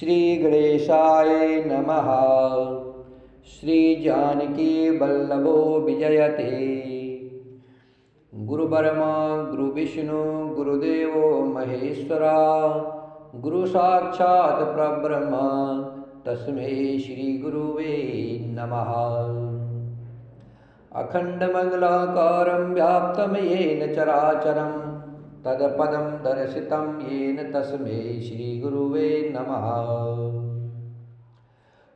श्री गणेशाय नमः। श्री जानकी वल्लभो विजयते। गुरु ब्रह्मा गुरु विष्णु गुरुदेवो महेश्वरा, गुरु साक्षात् परब्रह्म तस्मै श्री गुरुवे नमः। अखण्डमण्डलाकारं व्याप्तं येन चराचरं तत्पदं दर्शितं येन तस्मै श्रीगुरुवे नमः।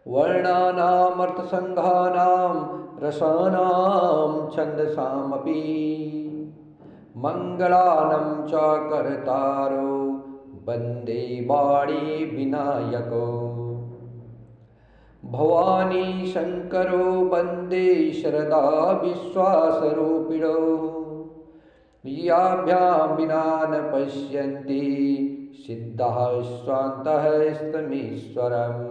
वर्णानामर्थसङ्घानां रसानां छन्दसामपि मङ्गलानं च कर्तारो वन्दे वाणी विनायको। भवानी शङ्करो वन्दे शरदा विश्वासरूपिणो, याभ्यां विना न पश्यन्ति सिद्धाः स्वान्तः स्तमीश्वरम्।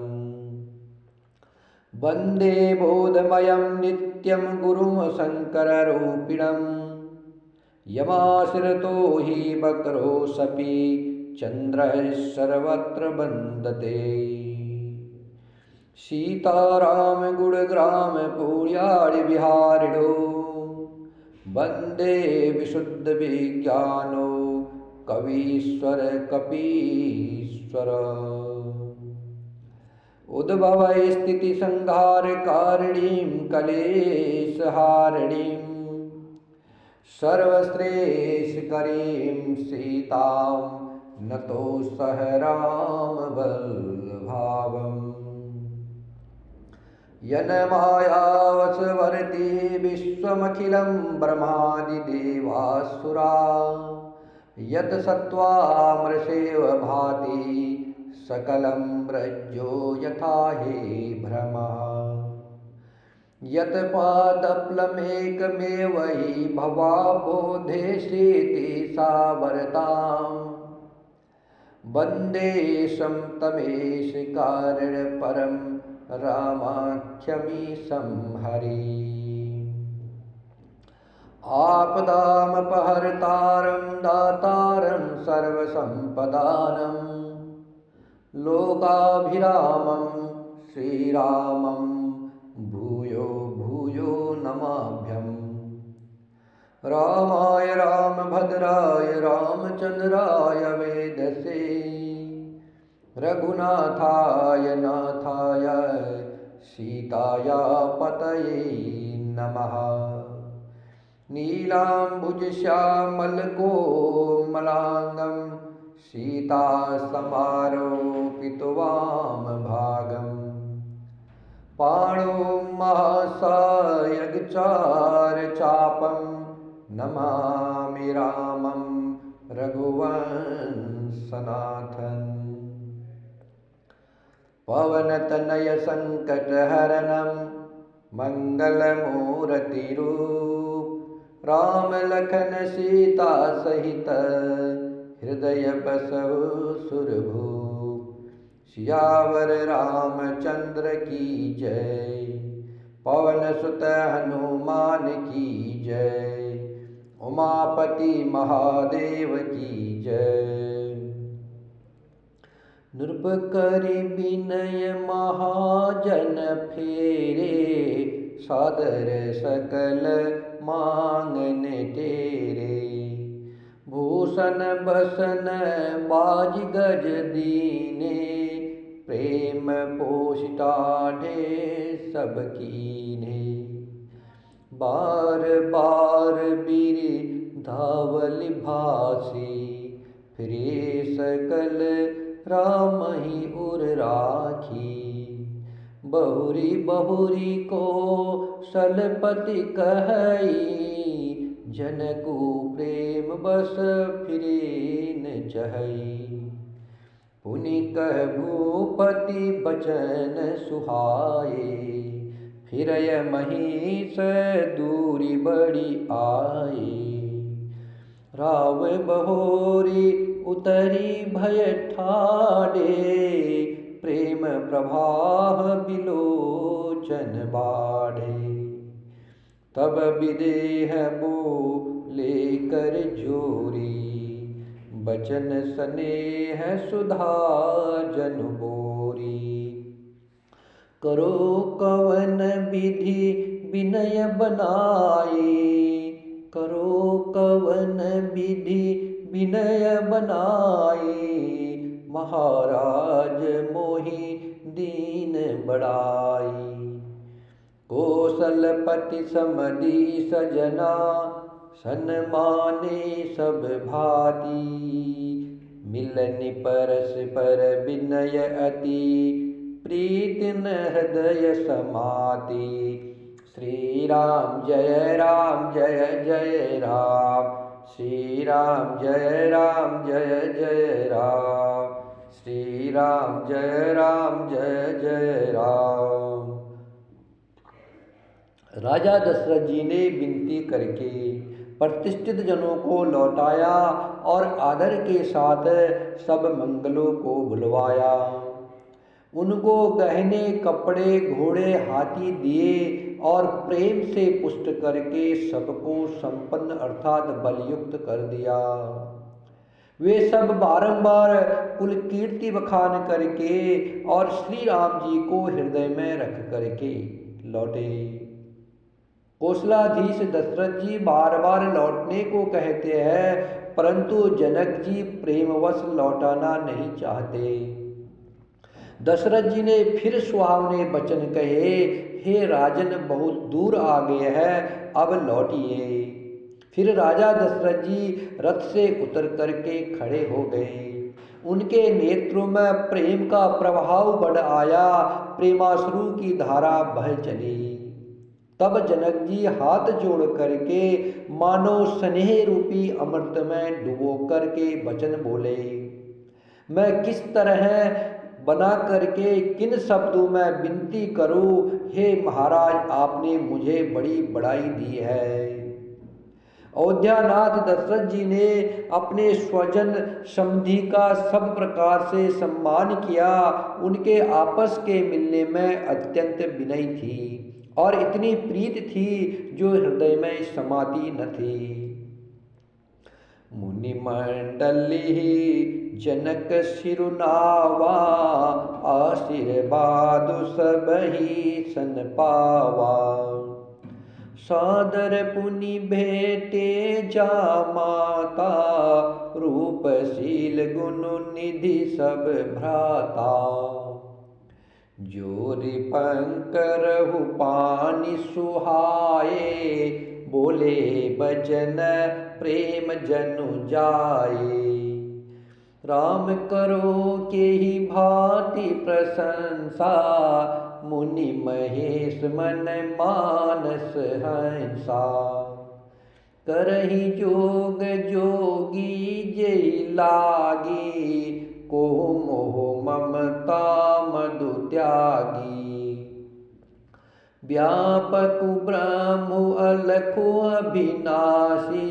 वन्दे बोधमयं नित्यं गुरुं शङ्कररूपिणं, यमाश्रितो हि वक्रोऽसपि चन्द्रः सर्वत्र वन्दते। सीताराम गुणग्राम पुण्यार्य विहारिणो, वन्दे विशुद्धविज्ञानो कवीश्वर कपीश्वर। उद्भवस्थितिसंहारकारिणीं कलेशहारिणीं, सर्वश्रेष्ठकरीं सीतां नतोऽस्मः रामवल्लभावम्। यन्मायावशवर्ती विश्वमखिलं ब्रह्मादिदेवासुरा, यत् सत्त्वामृषेव भाति सकलं व्रजो यथा हे भ्रमः। यत् पादप्लमेकमेव हि भवाबोधेशेति सावरताम्, वन्दे तमेष कारणपरं रामाख्यमीशं हरिम्। आपदामपहर्तारं दातारं सर्वसम्पदानं, लोकाभिरामं श्रीरामं भूयो भूयो नमाभ्यम्। रामाय रामभद्राय रामचन्द्राय वेदसे, रघुनाथाय नाथाय सीताया पतये नमः। नीलाम्बुजश्यामलकोमलाङ्गं सीतासमारोपितवामभागम्, पाणौ महासायकचारचापं नमामि रामं रघुवंशनाथम्। पवनतनय संकटहरणं मंगलमूर्तिरूप, राम लखन सीता सहित हृदय बसहु सुरभूप। सियावर रामचंद्र की जय, पवन सुत हनुमान की जय, उमापति महादेव की जय। नृपकरि विनय महाजन फेरे, सादर सकल मांगन तेरे। भूषण बसन बाज गज दीने, प्रेम पोषिताढ़े सब कीने। बार बार बीर धावल भासी, फिरे सकल राम ही उर राखी। बहुरी बहुरी को सलपति कहई, जनकु प्रेम बस फिरे न चहई। पुनि कह भूपति बचन सुहाए, फिरय महिष दूरी बड़ी आए। राव बहोरी उतरी भय ठाडे, प्रेम प्रवाह बिलोचन बाढ़े। तब विदेह बोले कर जोरी, बचन स्नेह सुधा जन बोरी। करो कवन विधि विनय बनाए, करो कवन विधि विनय बनाए, महाराज मोहि दीन बड़ाई। कौशलपति समधि सजना, सन्माने सब भांति, मिलनि परस्पर विनय अति, प्रीतिन हृदय समाति। श्री राम जय जय राम, श्री राम जय जय राम, श्री राम जय जय राम। राजा दशरथ जी ने विनती करके प्रतिष्ठित जनों को लौटाया और आदर के साथ सब मंगलों को बुलवाया। उनको गहने, कपड़े, घोड़े, हाथी दिए और प्रेम से पुष्ट करके सबको संपन्न अर्थात बलयुक्त कर दिया। वे सब बारंबार कुल कीर्ति बखान करके और श्री राम जी को हृदय में रख करके लौटे। कौशलाधीश दशरथ जी बार बार लौटने को कहते हैं, परंतु जनक जी प्रेमवश लौटाना नहीं चाहते। दशरथ जी ने फिर सुहावने वचन कहे, हे राजन, बहुत दूर आ गए हैं, अब लौटिए। फिर राजा दशरथ जी रथ से उतर करके खड़े हो गए। उनके नेत्रों में प्रेम का प्रभाव बढ़ आया, प्रेमाश्रु की धारा बह चली। तब जनक जी हाथ जोड़ करके मानो स्नेह रूपी अमृत में डुबो करके वचन बोले, मैं किस तरह बना करके किन शब्दों में विनती करूं, हे महाराज, आपने मुझे बड़ी बड़ाई दी है। अयोध्यानाथ दशरथ जी ने अपने स्वजन समधि का सब प्रकार से सम्मान किया। उनके आपस के मिलने में अत्यंत विनय थी और इतनी प्रीति थी जो हृदय में समाती न थी। मुनि मंडली जनक सिरुनावा, आशीर्वाद सब ही सन पावा। सादर पुनि भेटे जा माता, रूपशील गुण निधि सब भ्राता। जोरि पंकरहु पानि सुहाए, बोले बचन प्रेम जनु जाए। राम करो के ही भांति प्रशंसा, मुनि महेश मन मानस हंसा। करहि जोग जोगी जेहि लागी, को मोह ममता मधु त्यागी। व्यापक ब्रह्म अलखु अविनाशी,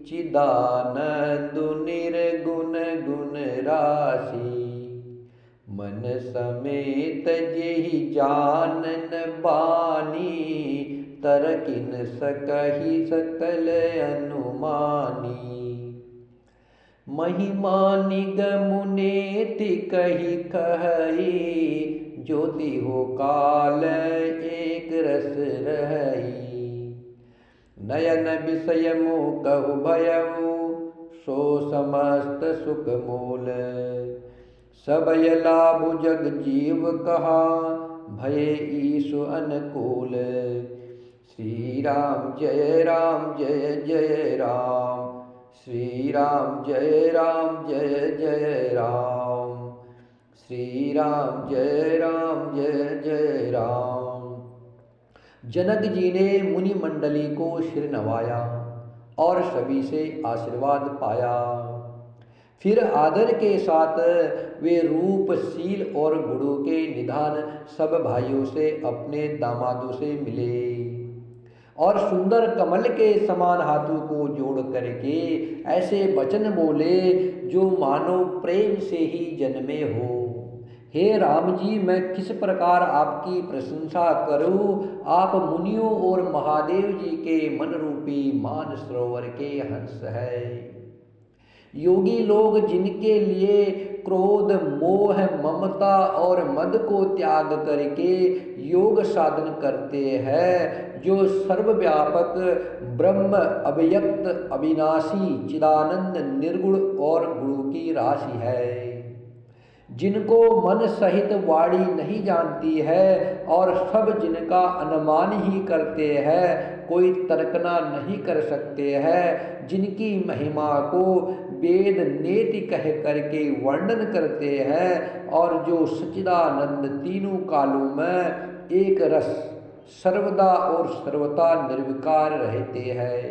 चिदानंद निर्गुण गुण राशि। मन समेत जेहि जानन बानी, तरकिन सकहि सकल अनुमानी। महिमा निगम नेति कही कही, ज्योति हो काल एक रस रही। नयन विषय मोह कहु भयउ, सो समस्त सुख मूल। सबय लाभ जग जीव कहा, भय ईसु अनुकूल। श्री राम जय जय राम, श्री राम जय जय राम, श्री राम जय जय राम। जनक जी ने मुनि मंडली को सिर नवाया और सभी से आशीर्वाद पाया। फिर आदर के साथ वे रूप, शील और गुणों के निधान सब भाइयों से अपने दामादों से मिले और सुंदर कमल के समान हाथों को जोड़ करके ऐसे वचन बोले जो मानो प्रेम से ही जन्मे हो। हे राम जी, मैं किस प्रकार आपकी प्रशंसा करूं? आप मुनियों और महादेव जी के मन रूपी मान सरोवर के हंस है। योगी लोग जिनके लिए क्रोध, मोह, ममता और मद को त्याग करके योग साधन करते हैं, जो सर्वव्यापक ब्रह्म, अव्यक्त, अविनाशी, चिदानंद, निर्गुण और गुणों की राशि है, जिनको मन सहित वाणी नहीं जानती है और सब जिनका अनुमान ही करते हैं, कोई तर्कना नहीं कर सकते हैं, जिनकी महिमा को वेद नेति कह करके वर्णन करते हैं और जो सच्चिदानंद तीनों कालों में एक रस सर्वदा और सर्वथा निर्विकार रहते हैं,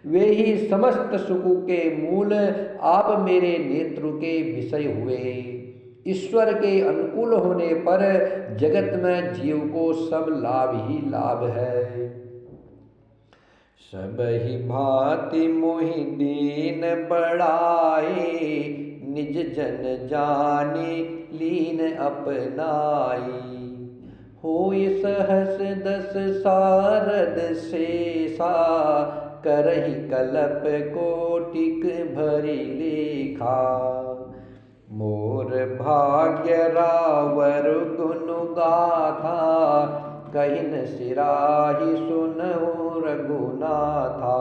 वे ही समस्त सुखों के मूल आप मेरे नेत्र के विषय हुए। ईश्वर के अनुकूल होने पर जगत में जीव को सब लाभ ही लाभ है। सब ही भांति मोहि दीन बढ़ाए, निज जन जाने लीन अपनाई, होय सहस दस सारद शेषा, करहि कल्प कोटिक भरि लेखा, मोर भाग्य रावर गुण गाथा, कहिन सिराहि सुनहु रघुनाथा,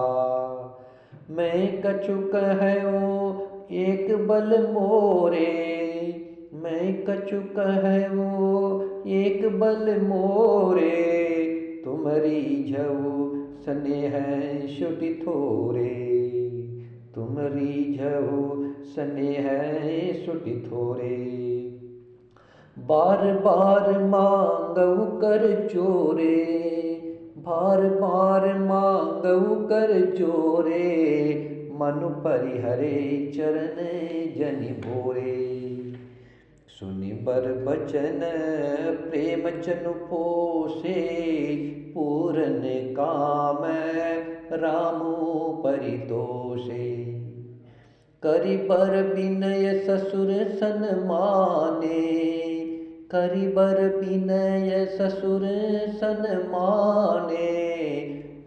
मैं कछु कहूँ एक बल मोरे, मैं कछु कहूँ एक बल मोरे, तुमरी झऊ स्नेह शुटि थोरे, तुमरी झऊ स्नेह सुटि थोरे, बार बार मांगऊ कर जोरे, बार बार मांगऊ कर जोरे, मनु परिहरे चरण जनि भोरे, सुनि बर बचन प्रेम जनु पोसे, पूरन काम रामो परितोषे, करि बर विनय ससुर सन्माने, करि बर विनय ससुर सन्माने,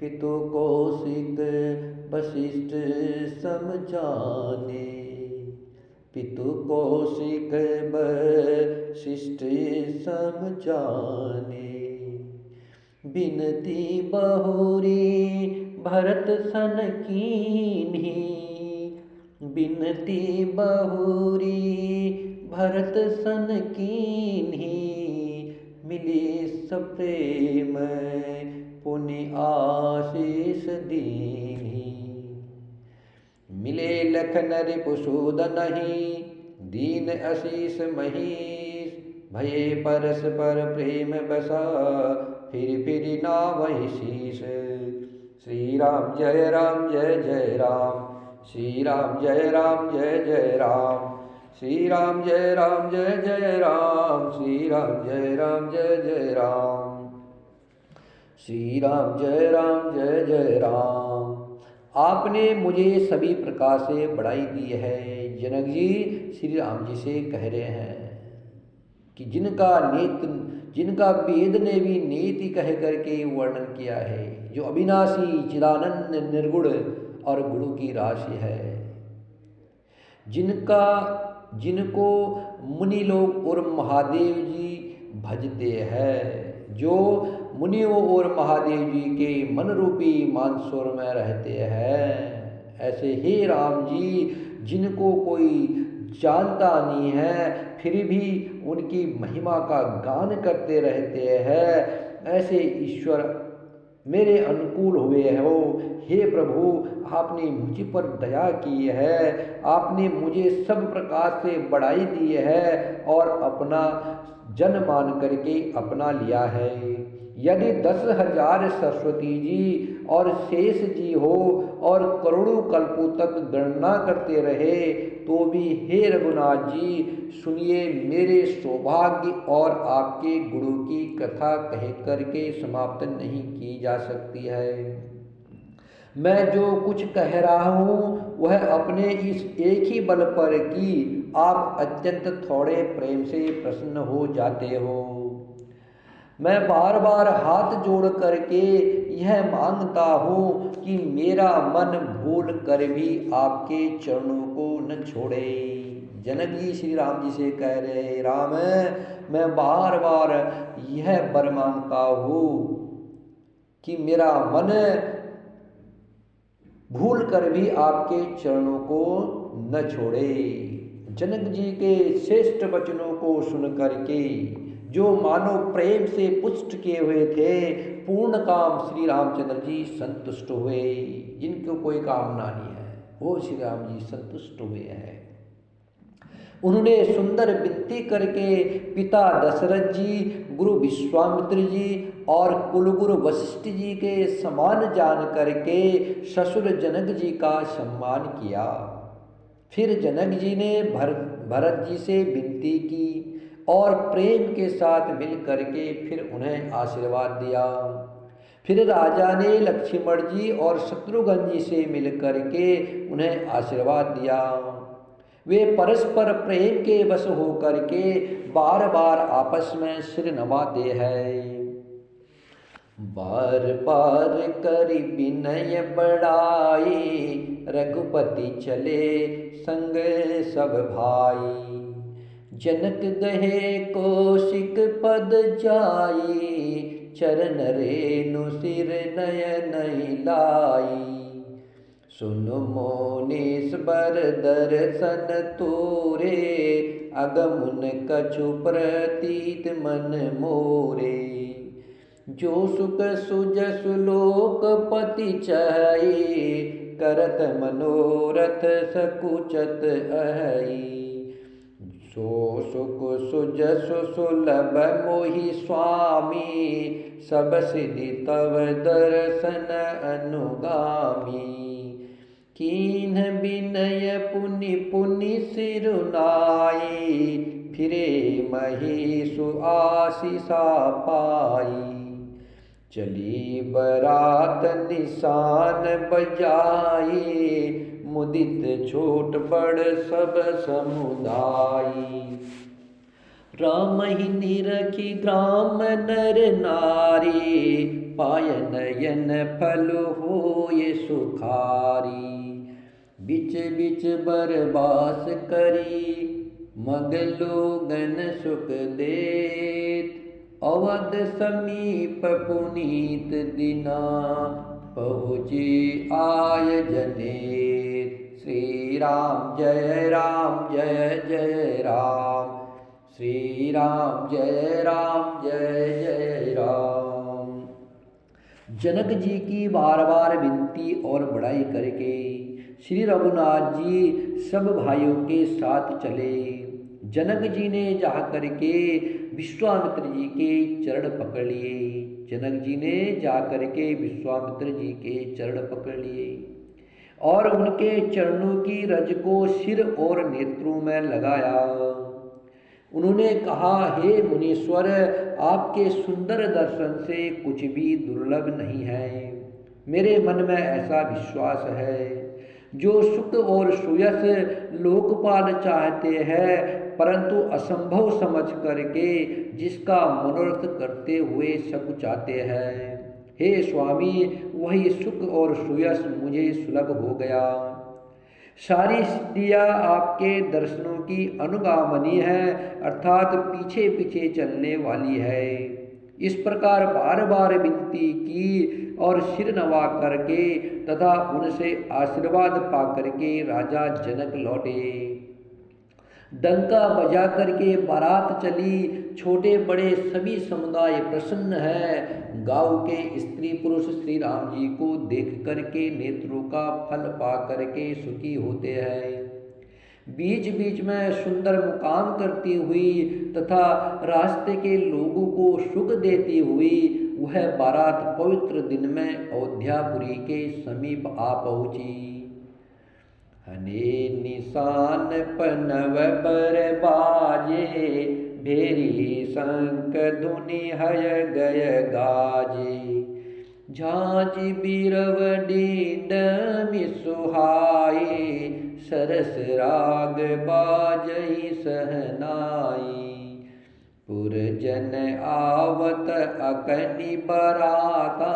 पितु कौशिक वशिष्ठ समझाने, पितु कौशिक वशिष्ठ समझाने, बिनती बहुरी भरत सन कीन्ही, बिनती बहुरी भरत सन कीन्ही, मिली सप्रेम पुनि आशीष दीन्ही, मिले लखन रिपुसूदनहि, दीन आशीष महीश, भये परस्पर प्रेम बसा, फिर नावहि शीश, श्री राम जय राम, श्री राम जय जय राम, श्री राम जय राम, श्री राम जय जय राम, श्री राम जय राम। आपने मुझे सभी प्रकार से बढ़ाई दी है। जनक जी श्री राम जी से कह रहे हैं कि जिनका वेद ने भी नीति कह करके वर्णन किया है, जो अविनाशी, चिदानंद, निर्गुण और गुणों की राशि है, जिनको मुनि लोग और महादेव जी भजते हैं, जो मुनियों और महादेव जी के मन रूपी मानसरोवर में रहते हैं, ऐसे ही राम जी जिनको कोई जानता नहीं है फिर भी उनकी महिमा का गान करते रहते हैं, ऐसे ईश्वर मेरे अनुकूल हुए हो। हे प्रभु, आपने मुझ पर दया की है, आपने मुझे सब प्रकार से बढ़ाई दी है और अपना जन मान करके अपना लिया है। यदि 10,000 सरस्वती जी और शेष जी हो और करोड़ों कल्पों तक गणना करते रहे तो भी हे रघुनाथ जी सुनिए, मेरे सौभाग्य और आपके गुणों की कथा कह करके समाप्त नहीं की जा सकती है। मैं जो कुछ कह रहा हूँ वह अपने इस एक ही बल पर कि आप अत्यंत थोड़े प्रेम से प्रसन्न हो जाते हो। मैं बार बार हाथ जोड़ करके यह मांगता हूँ कि मेरा मन भूल कर भी आपके चरणों को न छोड़े। जनक जी श्री राम जी से कह रहे, राम मैं बार बार यह वर मांगता हूँ कि मेरा मन भूल कर भी आपके चरणों को न छोड़े। जनक जी के श्रेष्ठ वचनों को सुन करके जो मानो प्रेम से पुष्ट किए हुए थे, पूर्ण काम श्री रामचंद्र जी संतुष्ट हुए। जिनको कोई कामना नहीं है वो श्री राम जी संतुष्ट हुए हैं। उन्होंने सुंदर विनती करके पिता दशरथ जी, गुरु विश्वामित्र जी और कुलगुरु वशिष्ठ जी के समान जान करके ससुर जनक जी का सम्मान किया। फिर जनक जी ने भरत जी से विनती की और प्रेम के साथ मिल करके फिर उन्हें आशीर्वाद दिया। फिर राजा ने लक्ष्मण जी और शत्रुघ्न जी से मिल करके उन्हें आशीर्वाद दिया। वे परस्पर प्रेम के वश हो करके बार बार आपस में सिर नवाते हैं। बार बार कर विनय बढ़ाई, रघुपति चले संग सब भाई। जनक गहे कौशिक पद जाई, चरण रेणु सिर नयन लाई। सुन मोनीस बर दर्शन तोरे, अगमुन कछु प्रतीत मन मोरे। जो सुख सुजसु लोकपति चाही, करत मनोरथ सकुचत अहि। सो सुख सुजसु सुलभ मोहि स्वामी, सब सिद्धि तव दर्शन अनुगामी। कीन्ह विनय पुनि पुनि सिरुनाई, फिरे महीसु आशीषा पाई। चली बरात निशान बजाई, मुदित छोट बड़ सब समुदाई। राम ही निरखी ग्राम नर नारी, पाय नयन फल होय सुखारी। बिच बिच बरबास करी, मग लोगन सुख देत। अवध समीप पुनीत दिना, पहुँची आय जनेत। श्री राम जय राम जय जय राम, श्री राम जय जय राम। जनक जी की बार बार विनती और बड़ाई करके श्री रघुनाथ जी सब भाइयों के साथ चले। जनक जी ने जा करके विश्वामित्र जी के चरण पकड़ लिए। जनक जी ने जा करके विश्वामित्र जी के चरण पकड़ लिए और उनके चरणों की रज को सिर और नेत्रों में लगाया। उन्होंने कहा, हे मुनीश्वर, आपके सुंदर दर्शन से कुछ भी दुर्लभ नहीं है। मेरे मन में ऐसा विश्वास है, जो सुख और सुयश लोकपाल चाहते हैं, परंतु असंभव समझ करके जिसका मनोरथ करते हुए सकुचाते हैं। हे स्वामी, वही सुख और सुयश मुझे सुलभ हो गया। सारी सिद्धियाँ आपके दर्शनों की अनुगामनी है, अर्थात पीछे पीछे चलने वाली है। इस प्रकार बार बार विनती की और सिर नवा करके तथा उनसे आशीर्वाद पा करके राजा जनक लौटे। डंका बजा करके बारात चली। छोटे बड़े सभी समुदाय प्रसन्न है। गांव के स्त्री पुरुष श्री राम जी को देख करके नेत्रों का फल पा करके सुखी होते हैं। बीच बीच में सुंदर मुकाम करती हुई तथा रास्ते के लोगों को सुख देती हुई वह बारात पवित्र दिन में अयोध्यापुरी के समीप आ पहुंची। हने निशान पनव बर बाजे, भेरी शंख धुनि हय गय गाजे। झांझ बिरव डीड मिसुहाई, सरस राग बाजई सहनाई। पुर जन आवत अकनि बराता,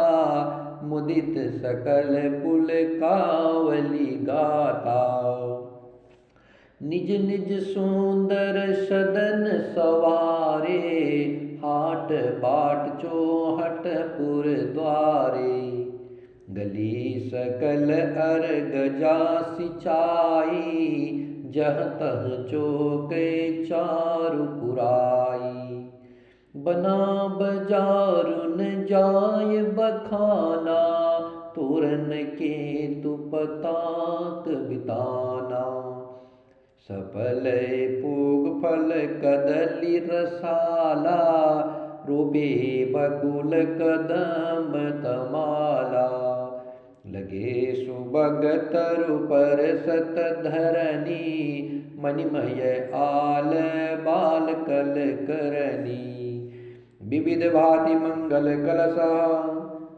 मुदित सकल कुल कावली गाता। निज निज सुंदर सदन सवारे, हाट बाट चौहटपुर द्वारे। गली सकल अर्ग जा सिंचाई, जह तह चौके चारु पुराई। बना बजारुन जाय बखाना, तोरन के तुपताक बिताना। सफल पूग फल कदली रसाला, रोबे बकुल कदम तमाला। लगे सुबग तरु पर सत धरनी, मणिमय आल बाल कल करनी। विविध भांति मंगल कलसा,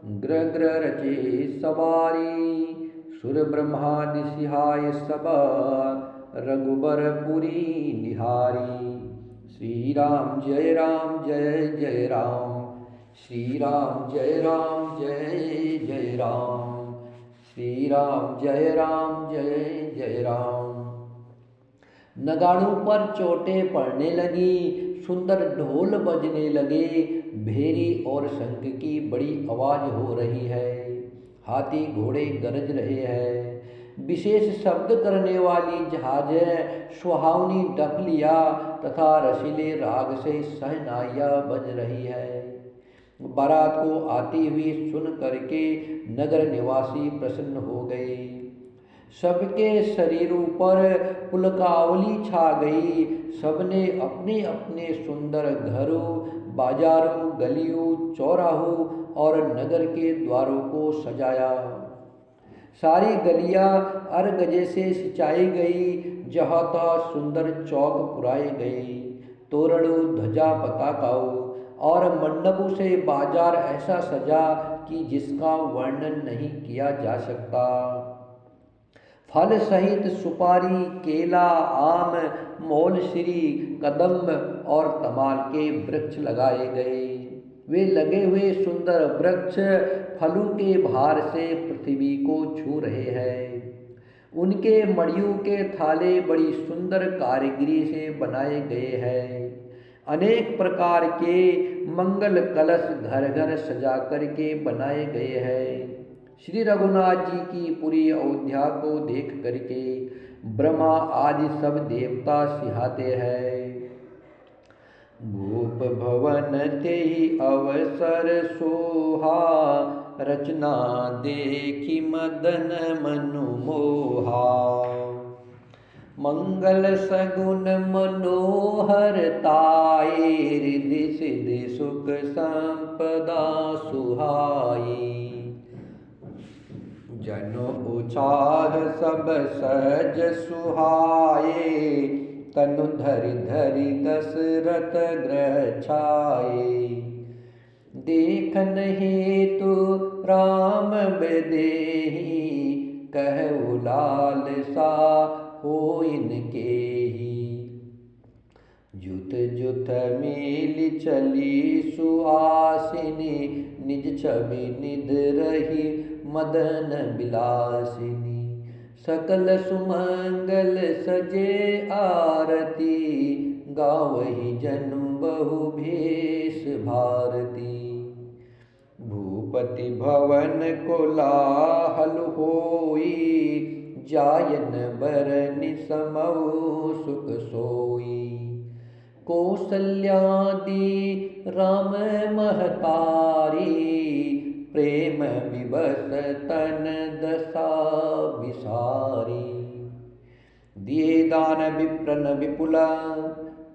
ग्रह ग्रह रचे सवारी। सुर ब्रह्मादि सिहाय सब, रघुबर पुरी निहारी। श्री राम जय जय राम, श्री राम जय जय राम, श्री राम जय जय राम। नगाड़ों पर चोटें पड़ने लगी, सुंदर ढोल बजने लगे। भेरी और शंख की बड़ी आवाज हो रही है। हाथी घोड़े गरज रहे हैं। विशेष शब्द करने वाली जहाजें, सुहावनी डफलियाँ तथा रसीले राग से शहनाइयाँ बज रही है। बारात को आती हुई सुन करके नगर निवासी प्रसन्न हो गए। सबके शरीरों पर पुलकावली छा गई। सबने अपने अपने सुंदर घरों, बाजारों, गलियों, चौराहों और नगर के द्वारों को सजाया। सारी गलियां अर्गजे से सिंचाई गई, जहाँ तहाँ सुंदर चौक पुराए गए। तोरणों, ध्वजा, पताकाओं और मंडपों से बाजार ऐसा सजा कि जिसका वर्णन नहीं किया जा सकता। फल सहित सुपारी, केला, आम, मौलश्री, कदम्ब और तमाल के वृक्ष लगाए गए। वे लगे हुए सुंदर वृक्ष फलों के भार से पृथ्वी को छू रहे हैं। उनके मड़ियों के थाले बड़ी सुंदर कारीगरी से बनाए गए हैं। अनेक प्रकार के मंगल कलश घर घर सजा करके बनाए गए हैं। श्री रघुनाथ जी की पूरी अयोध्या को देख करके ब्रह्मा आदि सब देवता सिहाते हैं। भूप भवन तेहि अवसर सोहा, रचना देखी मदन मनु मोहा। मंगल सगुन मनोहर ताये, रिधि सिधि सुख संपदा सुहाई। जनो उचार सब सहज सुहाए, तनु धरि धरि दशरथ ग्रह छाए। देखन हेतु राम बेदेहि, कहु लालसा होइन केहि। जुत जुत मेलि चली सुआसिनी, निज छवि निध रही मदन बिलासिनी। सकल सुमंगल सजे आरती, गावहि जनु बहु भेष भारती। भूपति भवन कोलाहल होई, जायन बरनि समऊ सुख सोई। कौसल्यादि राम महतारी, प्रेम विवश तन दशा विसारी। दिए दान विप्रन विपुला,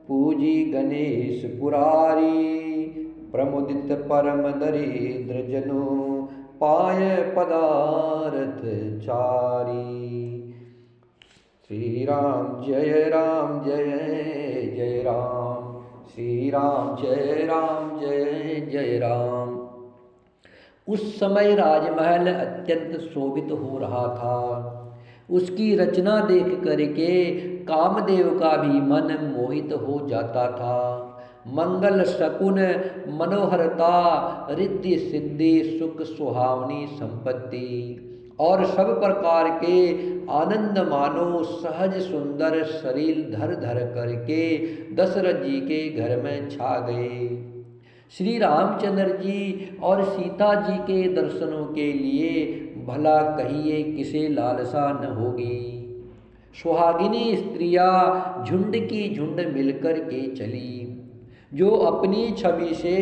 पूजी गणेश पुरारी। प्रमुदित परम दरिद्र जनु, पाय पदारथ चारी। श्री राम जय जय राम, श्री राम जय जय राम। उस समय राजमहल अत्यंत शोभित हो रहा था। उसकी रचना देख करके कामदेव का भी मन मोहित हो जाता था। मंगल शकुन मनोहरता, रिद्धि सिद्धि सुख सुहावनी संपत्ति और सब प्रकार के आनंद मानो सहज सुंदर शरीर धर धर करके दशरथ जी के घर में छा गए। श्री रामचंद्र जी और सीता जी के दर्शनों के लिए भला कहिए किसे लालसा न होगी। सुहागिनी स्त्रियां झुंड की झुंड मिलकर के चली, जो अपनी छवि से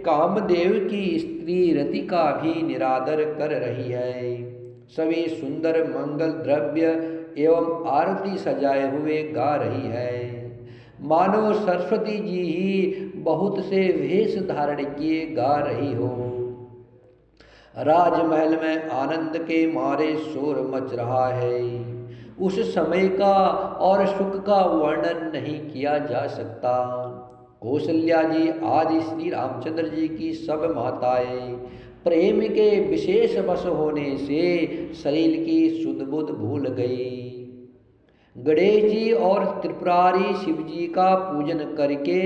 कामदेव की स्त्री रतिका भी निरादर कर रही है। सभी सुंदर मंगल द्रव्य एवं आरती सजाए हुए गा रही है, मानो सरस्वती जी ही बहुत से वेश धारण किए गा रही हो। राजमहल में आनंद के मारे शोर मच रहा है। उस समय का और सुख का वर्णन नहीं किया जा सकता। कौशल्या जी आदि श्री रामचंद्र जी की सब माताएं प्रेम के विशेष वश होने से शरीर की सुध बुध भूल गई। गणेश जी और त्रिपुरारी शिव जी का पूजन करके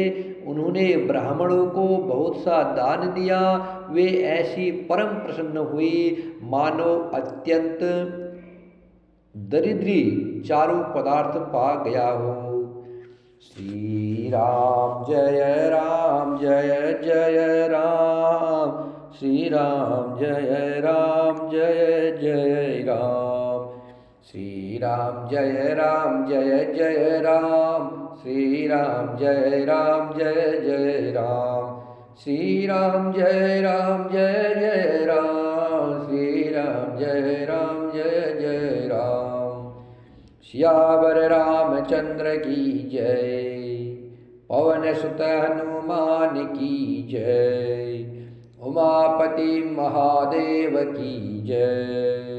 उन्होंने ब्राह्मणों को बहुत सा दान दिया। वे ऐसी परम प्रसन्न हुई मानो अत्यंत दरिद्री चारु पदार्थ पा गया हो। श्री राम जय राम जय जय राम, श्री राम जय राम जय जय राम, श्री राम जय राम जय जय राम, श्री राम जय राम जय जय राम, श्री राम जय राम जय जय राम, श्री राम जय राम जय जय राम। सियावर रामचंद्र की जय, पवन सुत हनुमान की जय, उमापति महादेव की जय।